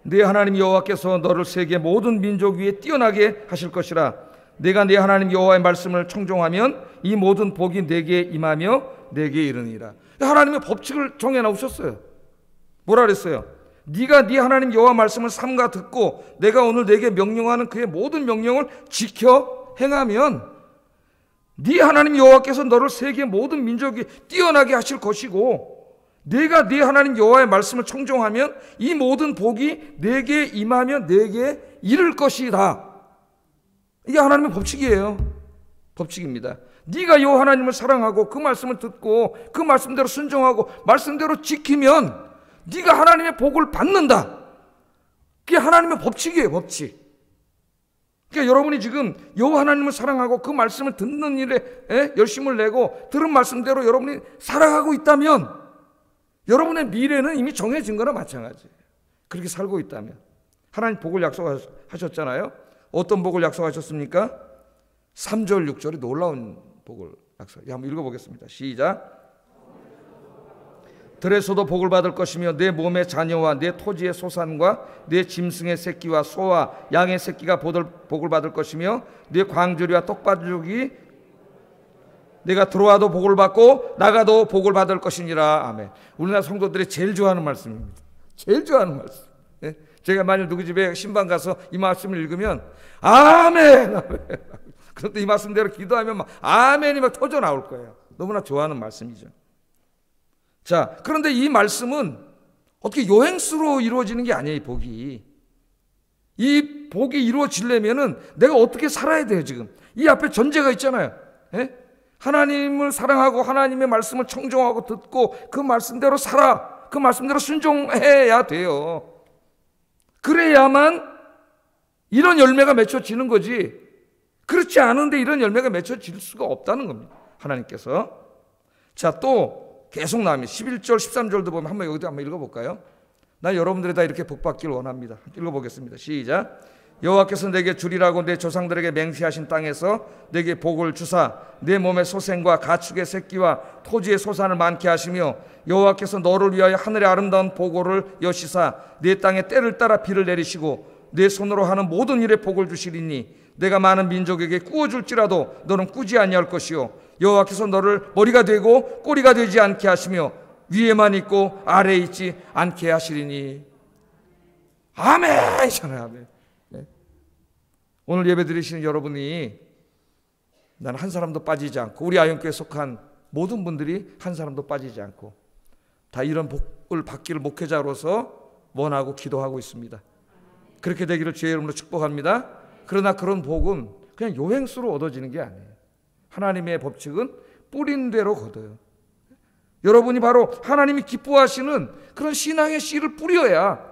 네 하나님 여호와께서 너를 세계 모든 민족 위에 뛰어나게 하실 것이라. 내가 네 하나님 여호와의 말씀을 청종하면 이 모든 복이 내게 임하며 내게 이르니라. 하나님의 법칙을 정해놓으셨어요. 뭐라 그랬어요? 네가 네 하나님 여호와 말씀을 삼가 듣고 내가 오늘 네게 명령하는 그의 모든 명령을 지켜 행하면 네 하나님 여호와께서 너를 세계 모든 민족이 뛰어나게 하실 것이고 네가 네 하나님 여호와의 말씀을 청종하면 이 모든 복이 네게 임하며 네게 이를 것이다. 이게 하나님의 법칙이에요. 법칙입니다. 네가 여호와 하나님을 사랑하고 그 말씀을 듣고 그 말씀대로 순종하고 말씀대로 지키면 네가 하나님의 복을 받는다. 그게 하나님의 법칙이에요. 법칙. 그러니까 여러분이 지금 여호와 하나님을 사랑하고 그 말씀을 듣는 일에 열심을 내고 들은 말씀대로 여러분이 살아가고 있다면 여러분의 미래는 이미 정해진 거나 마찬가지예요. 그렇게 살고 있다면. 하나님 복을 약속하셨잖아요. 어떤 복을 약속하셨습니까? 3절 6절이 놀라운 복을 약속하셨어요. 한번 읽어보겠습니다. 시작. 들에서도 복을 받을 것이며 내 몸의 자녀와 내 토지의 소산과 내 짐승의 새끼와 소와 양의 새끼가 복을 받을 것이며 내 광주리와 떡반죽이 내가 들어와도 복을 받고 나가도 복을 받을 것이니라. 아멘. 우리나라 성도들이 제일 좋아하는 말씀입니다. 제일 좋아하는 말씀. 예? 제가 만일 누구 집에 신방 가서 이 말씀을 읽으면 아멘, 아멘. 그런데 이 말씀대로 기도하면 막 아멘이 막 터져 나올 거예요. 너무나 좋아하는 말씀이죠. 자, 그런데 이 말씀은 어떻게 요행수로 이루어지는 게 아니에요. 이 복이. 이 복이 이루어지려면은 내가 어떻게 살아야 돼요. 지금 이 앞에 전제가 있잖아요. 예? 하나님을 사랑하고 하나님의 말씀을 청종하고 듣고 그 말씀대로 살아. 그 말씀대로 순종해야 돼요. 그래야만 이런 열매가 맺혀지는 거지. 그렇지 않은데 이런 열매가 맺혀질 수가 없다는 겁니다. 하나님께서. 자, 또 계속 나옵니다. 11절 13절도 보면 한번 여기도 한번 읽어볼까요? 나 여러분들이 다 이렇게 복받기를 원합니다. 읽어보겠습니다. 시작. 여호와께서 내게 주리라고 내 조상들에게 맹세하신 땅에서 내게 복을 주사 내 몸의 소생과 가축의 새끼와 토지의 소산을 많게 하시며 여호와께서 너를 위하여 하늘의 아름다운 보고를 여시사 내 땅에 때를 따라 비를 내리시고 내 손으로 하는 모든 일에 복을 주시리니 내가 많은 민족에게 꾸어줄지라도 너는 꾸지 아니할 것이요 여호와께서 너를 머리가 되고 꼬리가 되지 않게 하시며 위에만 있고 아래에 있지 않게 하시리니. 아멘. 아멘. 오늘 예배 드리시는 여러분이 나는 한 사람도 빠지지 않고 우리 아영교회에 속한 모든 분들이 한 사람도 빠지지 않고 다 이런 복을 받기를 목회자로서 원하고 기도하고 있습니다. 그렇게 되기를 주의 이름으로 축복합니다. 그러나 그런 복은 그냥 요행수로 얻어지는 게 아니에요. 하나님의 법칙은 뿌린 대로 거둬요. 여러분이 바로 하나님이 기뻐하시는 그런 신앙의 씨를 뿌려야,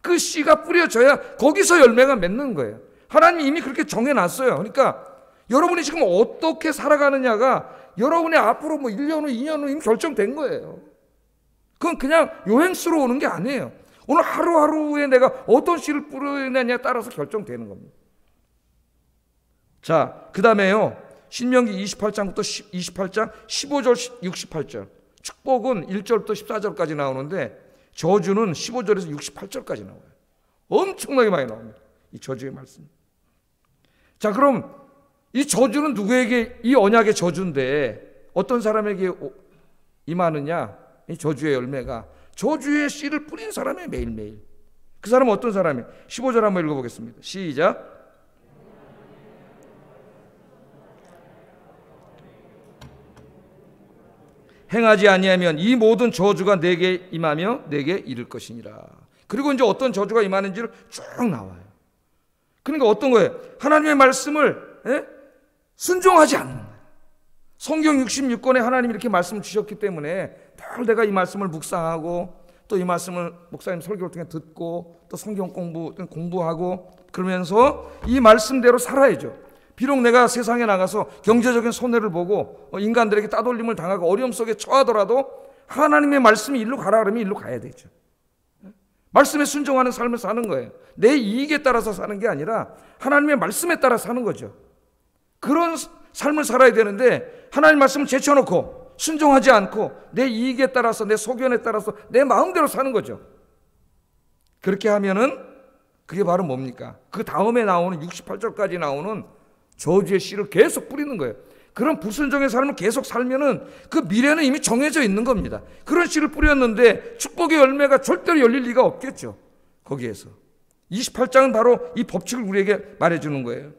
그 씨가 뿌려져야 거기서 열매가 맺는 거예요. 하나님이 이미 그렇게 정해놨어요. 그러니까 여러분이 지금 어떻게 살아가느냐가 여러분의 앞으로 1년 후, 2년 후 이미 결정된 거예요. 그건 그냥 요행수로 오는 게 아니에요. 오늘 하루하루에 내가 어떤 씨를 뿌리느냐에 따라서 결정되는 겁니다. 자, 그 다음에요. 신명기 28장부터 28장 15절 68절. 축복은 1절부터 14절까지 나오는데 저주는 15절에서 68절까지 나와요. 엄청나게 많이 나옵니다. 이 저주의 말씀. 자, 그럼 이 저주는 누구에게, 이 언약의 저주인데 어떤 사람에게 임하느냐? 이 저주의 열매가 저주의 씨를 뿌린 사람의 매일매일. 그 사람은 어떤 사람이에요? 15절 한번 읽어보겠습니다. 시작. 행하지 아니하면 이 모든 저주가 내게 임하며 내게 이를 것이니라. 그리고 이제 어떤 저주가 임하는지를 쭉 나와요. 그러니까 어떤 거예요? 하나님의 말씀을 순종하지 않는 거예요. 성경 66권에 하나님이 이렇게 말씀을 주셨기 때문에 늘 내가 이 말씀을 묵상하고 또 이 말씀을 목사님 설교를 통해 듣고 또 성경 공부하고 그러면서 이 말씀대로 살아야죠. 비록 내가 세상에 나가서 경제적인 손해를 보고 인간들에게 따돌림을 당하고 어려움 속에 처하더라도 하나님의 말씀이 일로 가라 그러면 일로 가야 되죠. 말씀에 순종하는 삶을 사는 거예요. 내 이익에 따라서 사는 게 아니라 하나님의 말씀에 따라 사는 거죠. 그런 삶을 살아야 되는데 하나님 말씀을 제쳐놓고 순종하지 않고 내 이익에 따라서, 내 소견에 따라서 내 마음대로 사는 거죠. 그렇게 하면은 그게 바로 뭡니까? 그 다음에 나오는 68절까지 나오는 저주의 씨를 계속 뿌리는 거예요. 그런 불순종의 삶을 계속 살면은 그 미래는 이미 정해져 있는 겁니다. 그런 씨를 뿌렸는데 축복의 열매가 절대로 열릴 리가 없겠죠. 거기에서 28장은 바로 이 법칙을 우리에게 말해주는 거예요.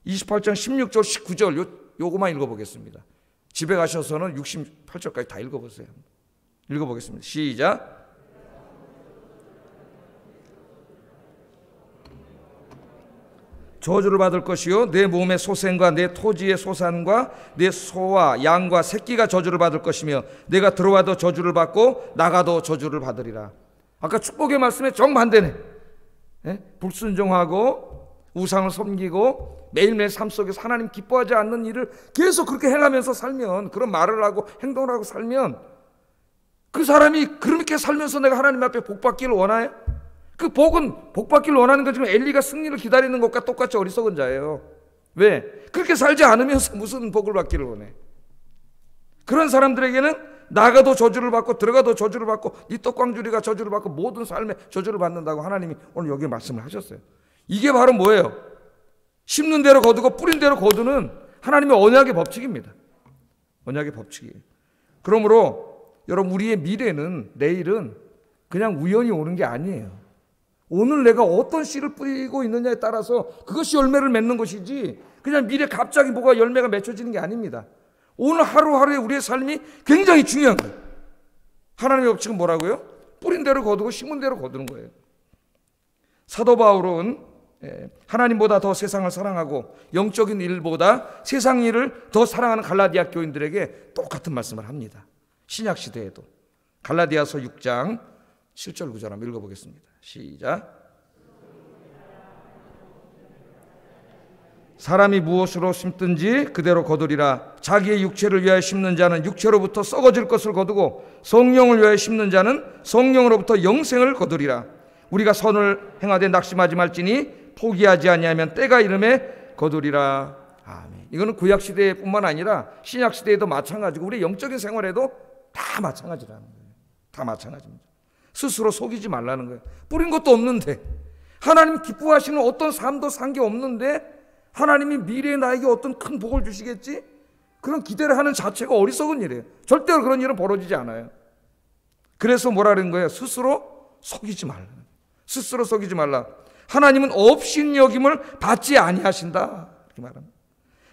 28장 16절 19절 요거만 읽어보겠습니다. 집에 가셔서는 68절까지 다 읽어보세요. 읽어보겠습니다. 시작. 저주를 받을 것이요 내 몸의 소생과 내 토지의 소산과 내 소와 양과 새끼가 저주를 받을 것이며 내가 들어와도 저주를 받고 나가도 저주를 받으리라. 아까 축복의 말씀에 정반대네. 불순종하고 우상을 섬기고 매일매일 삶 속에서 하나님 기뻐하지 않는 일을 계속 그렇게 행하면서 살면, 그런 말을 하고 행동을 하고 살면 그 사람이 그렇게 살면서 내가 하나님 앞에 복 받기를 원해요? 그 복은, 복 받기를 원하는 건 지금 엘리가 승리를 기다리는 것과 똑같이 어리석은 자예요. 왜? 그렇게 살지 않으면서 무슨 복을 받기를 원해? 그런 사람들에게는 나가도 저주를 받고 들어가도 저주를 받고 네 떡광주리가 저주를 받고 모든 삶에 저주를 받는다고 하나님이 오늘 여기에 말씀을 하셨어요. 이게 바로 뭐예요? 심는 대로 거두고 뿌린 대로 거두는 하나님의 언약의 법칙입니다. 언약의 법칙이에요. 그러므로 여러분, 우리의 미래는, 내일은 그냥 우연히 오는 게 아니에요. 오늘 내가 어떤 씨를 뿌리고 있느냐에 따라서 그것이 열매를 맺는 것이지 그냥 미래 갑자기 뭐가 열매가 맺혀지는 게 아닙니다. 오늘 하루하루의 우리의 삶이 굉장히 중요한 거예요. 하나님의 법칙은 뭐라고요? 뿌린 대로 거두고 심은 대로 거두는 거예요. 사도 바울은 하나님보다 더 세상을 사랑하고 영적인 일보다 세상 일을 더 사랑하는 갈라디아 교인들에게 똑같은 말씀을 합니다. 신약 시대에도. 갈라디아서 6장 7절 9절 한번 읽어보겠습니다. 시작. 사람이 무엇으로 심든지 그대로 거두리라. 자기의 육체를 위하여 심는 자는 육체로부터 썩어질 것을 거두고 성령을 위하여 심는 자는 성령으로부터 영생을 거두리라. 우리가 선을 행하되 낙심하지 말지니 포기하지 아니하면 때가 이름에 거두리라. 아멘. 이거는 구약 시대뿐만 아니라 신약 시대에도 마찬가지고 우리 영적인 생활에도 다 마찬가지라는 거예요. 다 마찬가지입니다. 스스로 속이지 말라는 거예요. 뿌린 것도 없는데, 하나님 기뻐하시는 어떤 삶도 산 게 없는데 하나님이 미래에 나에게 어떤 큰 복을 주시겠지? 그런 기대를 하는 자체가 어리석은 일이에요. 절대로 그런 일은 벌어지지 않아요. 그래서 뭐라는 거예요? 스스로 속이지 말라. 스스로 속이지 말라. 하나님은 업신여김을 받지 아니하신다. 이렇게 말합니다.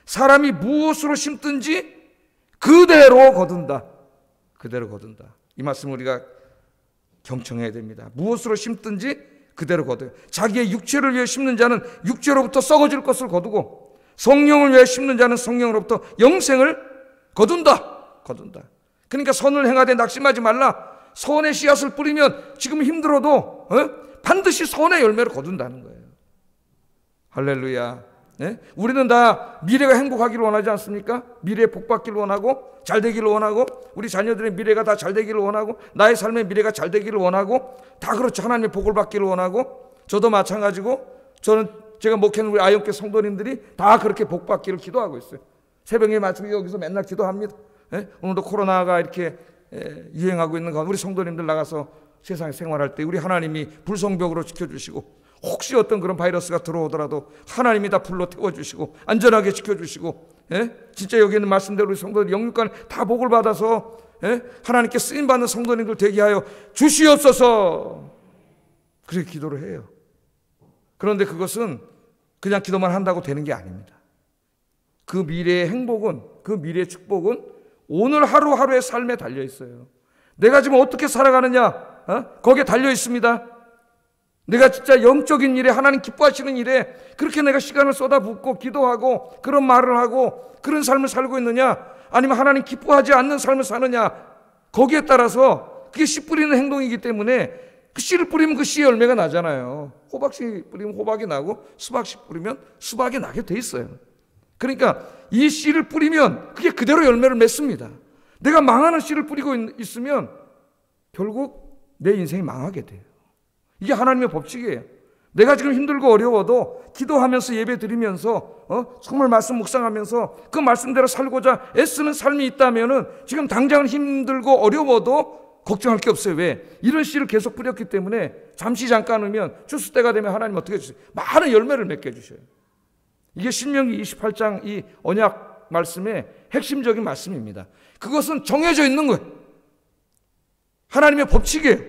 사람이 무엇으로 심든지 그대로 거둔다. 그대로 거둔다. 이 말씀 우리가 경청해야 됩니다. 무엇으로 심든지 그대로 거둬요. 자기의 육체를 위해 심는 자는 육체로부터 썩어질 것을 거두고 성령을 위해 심는 자는 성령으로부터 영생을 거둔다. 그러니까 선을 행하되 낙심하지 말라. 선의 씨앗을 뿌리면 지금 힘들어도 반드시 선의 열매를 거둔다는 거예요. 할렐루야. 네? 우리는 다 미래가 행복하기를 원하지 않습니까? 미래에 복 받기를 원하고 잘 되기를 원하고 우리 자녀들의 미래가 다 잘 되기를 원하고 나의 삶의 미래가 잘 되기를 원하고 다 그렇죠. 하나님의 복을 받기를 원하고 저도 마찬가지고 제가 목회하는 우리 아영교 성도님들이 다 그렇게 복 받기를 기도하고 있어요. 새벽에 맞추고 여기서 맨날 기도합니다. 네? 오늘도 코로나가 이렇게 유행하고 있는 가운데 우리 성도님들 나가서 세상에 생활할 때 우리 하나님이 불성벽으로 지켜주시고 혹시 어떤 그런 바이러스가 들어오더라도 하나님이 다 불로 태워주시고 안전하게 지켜주시고 진짜 여기 있는 말씀대로 우리 성도들 영육간 다 복을 받아서 하나님께 쓰임받는 성도님들 되게 하여 주시옵소서 그렇게 기도를 해요. 그런데 그것은 그냥 기도만 한다고 되는 게 아닙니다. 그 미래의 행복은 그 미래의 축복은 오늘 하루하루의 삶에 달려 있어요. 내가 지금 어떻게 살아가느냐 거기에 달려 있습니다. 내가 진짜 영적인 일에 하나님 기뻐하시는 일에 그렇게 내가 시간을 쏟아붓고 기도하고 그런 말을 하고 그런 삶을 살고 있느냐 아니면 하나님 기뻐하지 않는 삶을 사느냐 거기에 따라서 그게 씨 뿌리는 행동이기 때문에 그 씨를 뿌리면 그 씨의 열매가 나잖아요. 호박씨 뿌리면 호박이 나고 수박씨 뿌리면 수박이 나게 돼 있어요. 그러니까 이 씨를 뿌리면 그게 그대로 열매를 맺습니다. 내가 망하는 씨를 뿌리고 있으면 결국 내 인생이 망하게 돼요. 이게 하나님의 법칙이에요. 내가 지금 힘들고 어려워도 기도하면서 예배 드리면서 정말 말씀 묵상하면서 그 말씀대로 살고자 애쓰는 삶이 있다면은 지금 당장은 힘들고 어려워도 걱정할 게 없어요. 왜? 이런 씨를 계속 뿌렸기 때문에 잠시 잠깐이면 추수 때가 되면 하나님 어떻게 해주세요? 많은 열매를 맺게 해주셔요. 이게 신명기 28장 이 언약 말씀의 핵심적인 말씀입니다. 그것은 정해져 있는 거예요. 하나님의 법칙이에요.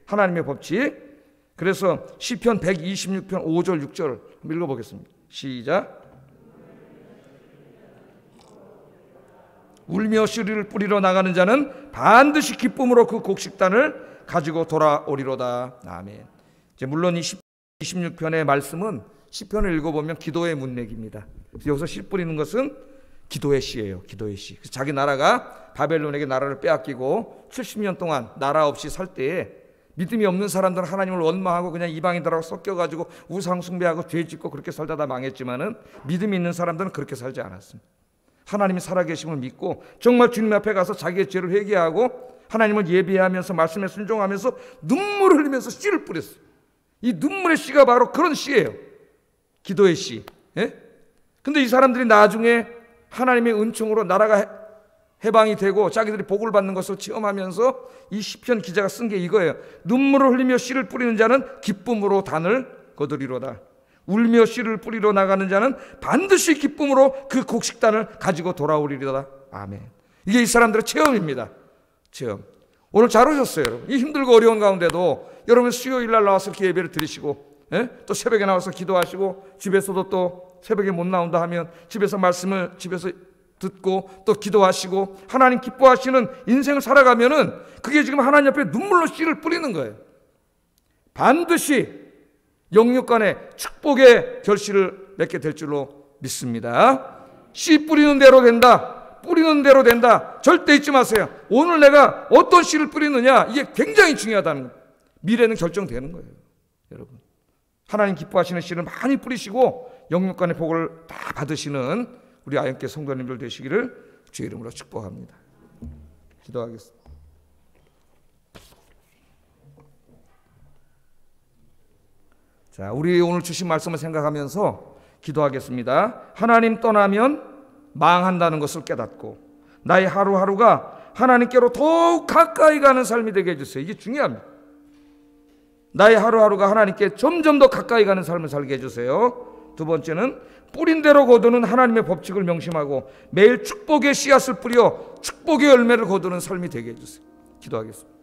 하나님의 법칙. 그래서 시편 126편 5절 6절 읽어보겠습니다. 시작. 울며 씨를 뿌리러 나가는 자는 반드시 기쁨으로 그 곡식단을 가지고 돌아오리로다. 아멘. 이제 물론 이 26편의 말씀은 시편을 읽어보면 기도의 문맥입니다. 여기서 씨 뿌리는 것은 기도의 씨예요. 기도의 씨. 자기 나라가 바벨론에게 나라를 빼앗기고 70년 동안 나라 없이 살 때에 믿음이 없는 사람들은 하나님을 원망하고 그냥 이방인들하고 섞여가지고 우상 숭배하고 죄 짓고 그렇게 살다 다 망했지만은 믿음이 있는 사람들은 그렇게 살지 않았습니다. 하나님이 살아계심을 믿고 정말 주님 앞에 가서 자기의 죄를 회개하고 하나님을 예배하면서 말씀에 순종하면서 눈물을 흘리면서 씨를 뿌렸어요. 이 눈물의 씨가 바로 그런 씨예요. 기도의 씨. 근데 이 사람들이 나중에 하나님의 은총으로 나라가 해방이 되고 자기들이 복을 받는 것을 체험하면서 이 시편 기자가 쓴 게 이거예요. 눈물을 흘리며 씨를 뿌리는 자는 기쁨으로 단을 거두리로다. 울며 씨를 뿌리러 나가는 자는 반드시 기쁨으로 그 곡식단을 가지고 돌아오리로다. 아멘. 이게 이 사람들의 체험입니다. 체험. 오늘 잘 오셨어요, 여러분. 이 힘들고 어려운 가운데도 여러분 수요일 날 나와서 이렇게 예배를 드리시고 또 새벽에 나와서 기도하시고 집에서도 또 새벽에 못 나온다 하면 집에서 말씀을 집에서 듣고 또 기도하시고 하나님 기뻐하시는 인생을 살아가면은 그게 지금 하나님 앞에 눈물로 씨를 뿌리는 거예요. 반드시 영육간의 축복의 결실을 맺게 될 줄로 믿습니다. 씨 뿌리는 대로 된다. 뿌리는 대로 된다. 절대 잊지 마세요. 오늘 내가 어떤 씨를 뿌리느냐 이게 굉장히 중요하다는 거예요. 미래는 결정되는 거예요. 여러분 하나님 기뻐하시는 씨를 많이 뿌리시고 영육간의 복을 다 받으시는 우리 아영교 성도님들 되시기를 주의 이름으로 축복합니다. 기도하겠습니다. 자, 우리 오늘 주신 말씀을 생각하면서 기도하겠습니다. 하나님 떠나면 망한다는 것을 깨닫고 나의 하루하루가 하나님께로 더욱 가까이 가는 삶이 되게 해주세요. 이게 중요합니다. 나의 하루하루가 하나님께 점점 더 가까이 가는 삶을 살게 해주세요. 두 번째는 뿌린 대로 거두는 하나님의 법칙을 명심하고 매일 축복의 씨앗을 뿌려 축복의 열매를 거두는 삶이 되게 해주세요. 기도하겠습니다.